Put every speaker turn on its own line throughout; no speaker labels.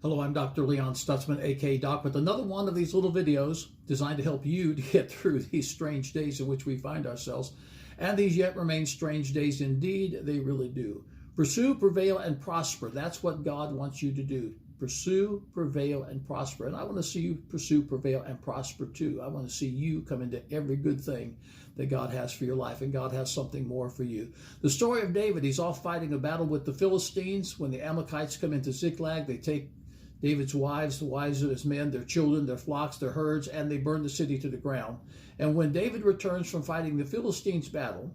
Hello, I'm Dr. Leon Stutzman, aka Doc, with another one of these little videos designed to help you to get through these strange days in which we find ourselves. And these yet remain strange days indeed, they really do. Pursue, prevail, and prosper. That's what God wants you to do. Pursue, prevail, and prosper. And I want to see you pursue, prevail, and prosper too. I want to see you come into every good thing that God has for your life, and God has something more for you. The story of David, he's off fighting a battle with the Philistines. When the Amalekites come into Ziklag, they take David's wives, the wives of his men, their children, their flocks, their herds, and they burn the city to the ground. And when David returns from fighting the Philistines' battle,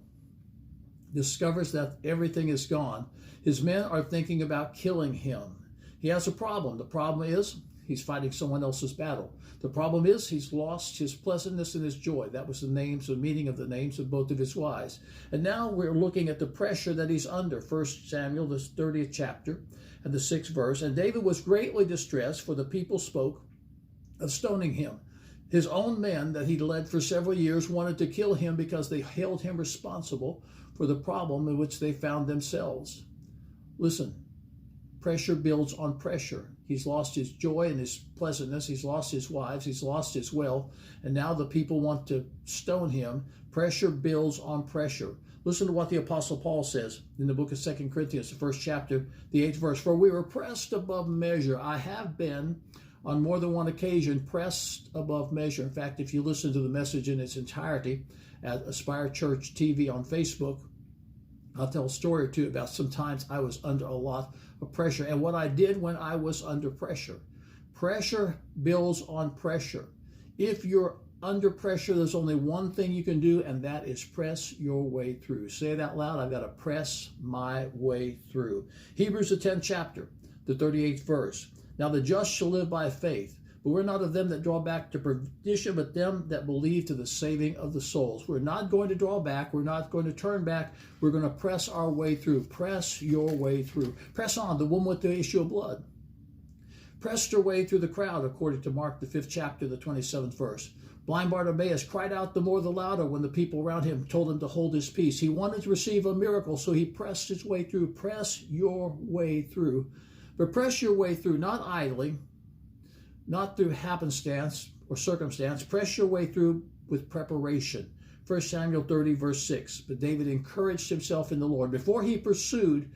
discovers that everything is gone, his men are thinking about killing him. He has a problem. The problem is he's fighting someone else's battle. The problem is he's lost his pleasantness and his joy. That was the meaning of the names of both of his wives. And now we're looking at the pressure that he's under. 1 Samuel, the 30th chapter, and the 6th verse. And David was greatly distressed, for the people spoke of stoning him. His own men that he'd led for several years wanted to kill him because they held him responsible for the problem in which they found themselves. Listen, pressure builds on pressure. He's lost his joy and his pleasantness. He's lost his wives. He's lost his wealth. And now the people want to stone him. Pressure builds on pressure. Listen to what the Apostle Paul says in the book of 2 Corinthians, the 1st chapter, the 8th verse. For we were pressed above measure. I have been on more than one occasion pressed above measure. In fact, if you listen to the message in its entirety at Aspire Church TV on Facebook, I'll tell a story or two about sometimes I was under a lot of pressure and what I did when I was under pressure. Pressure builds on pressure. If you're under pressure, there's only one thing you can do, and that is press your way through. Say it out loud. I've got to press my way through. Hebrews, the 10th chapter, the 38th verse. Now the just shall live by faith, but we're not of them that draw back to perdition, but them that believe to the saving of the souls. We're not going to draw back. We're not going to turn back. We're going to press our way through. Press your way through. Press on. The woman with the issue of blood pressed her way through the crowd, according to Mark, the 5th chapter, the 27th verse. Blind Bartimaeus cried out the more the louder when the people around him told him to hold his peace. He wanted to receive a miracle, so he pressed his way through. Press your way through. But press your way through, not idly, not through happenstance or circumstance. Press your way through with preparation. 1 Samuel 30, verse 6. But David encouraged himself in the Lord. Before he pursued,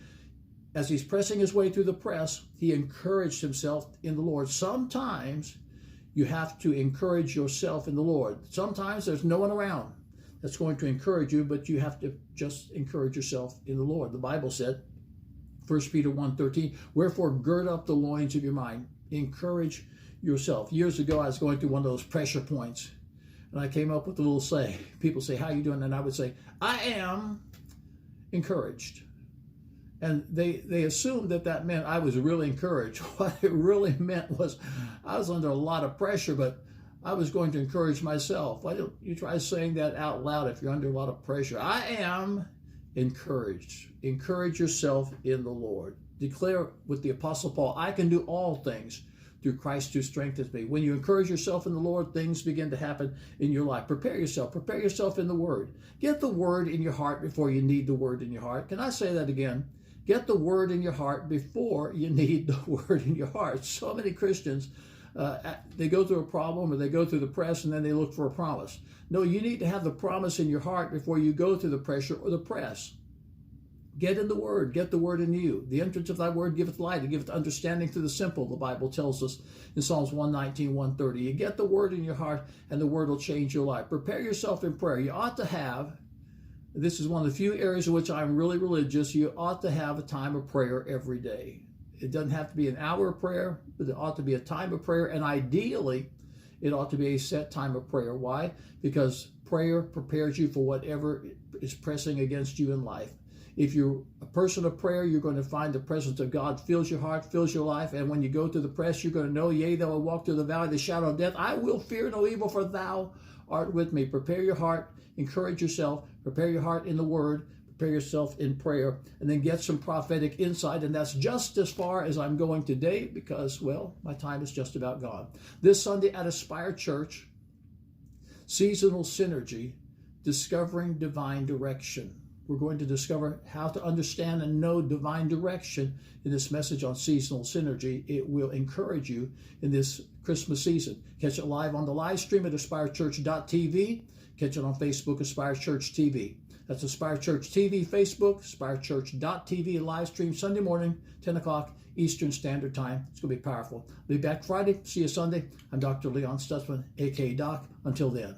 as he's pressing his way through the press, he encouraged himself in the Lord. Sometimes you have to encourage yourself in the Lord. Sometimes there's no one around that's going to encourage you, but you have to just encourage yourself in the Lord. The Bible said, 1 Peter 1:13, wherefore gird up the loins of your mind. Encourage yourself. Years ago, I was going through one of those pressure points, and I came up with a little saying. People say, how are you doing? And I would say, I am encouraged. And they assumed that meant I was really encouraged. What it really meant was I was under a lot of pressure, but I was going to encourage myself. Why don't you try saying that out loud if you're under a lot of pressure? I am encouraged. Encourage yourself in the Lord. Declare with the Apostle Paul, I can do all things through Christ who strengthens me. When you encourage yourself in the Lord, things begin to happen in your life. Prepare yourself. Prepare yourself in the Word. Get the Word in your heart before you need the Word in your heart. Can I say that again? Get the Word in your heart before you need the Word in your heart. So many Christians, they go through a problem or they go through the press and then they look for a promise. No, you need to have the promise in your heart before you go through the pressure or the press. Get in the Word. Get the Word in you. The entrance of thy Word giveth light. It giveth understanding to the simple, the Bible tells us in Psalms 119, 130. You get the Word in your heart and the Word will change your life. Prepare yourself in prayer. You ought to have, this is one of the few areas in which I'm really religious, you ought to have a time of prayer every day. It doesn't have to be an hour of prayer, but it ought to be a time of prayer, and ideally, it ought to be a set time of prayer. Why? Because prayer prepares you for whatever is pressing against you in life. If you're a person of prayer, you're going to find the presence of God fills your heart, fills your life, and when you go through the press, you're going to know, yea, though I walk through the valley of the shadow of death, I will fear no evil, for thou art with me. Prepare your heart, encourage yourself, prepare your heart in the Word, prepare yourself in prayer, and then get some prophetic insight. And that's just as far as I'm going today because, well, my time is just about gone. This Sunday at Aspire Church, Seasonal Synergy, Discovering Divine Direction. we're going to discover how to understand and know divine direction in this message on seasonal synergy. It will encourage you in this Christmas season. Catch it live on the live stream at aspirechurch.tv. Catch it on Facebook, Aspire Church TV. That's Aspire Church TV, Facebook, aspirechurch.tv, live stream Sunday morning, 10 o'clock Eastern Standard Time. It's going to be powerful. I'll be back Friday. See you Sunday. I'm Dr. Leon Stutzman, a.k.a. Doc. Until then.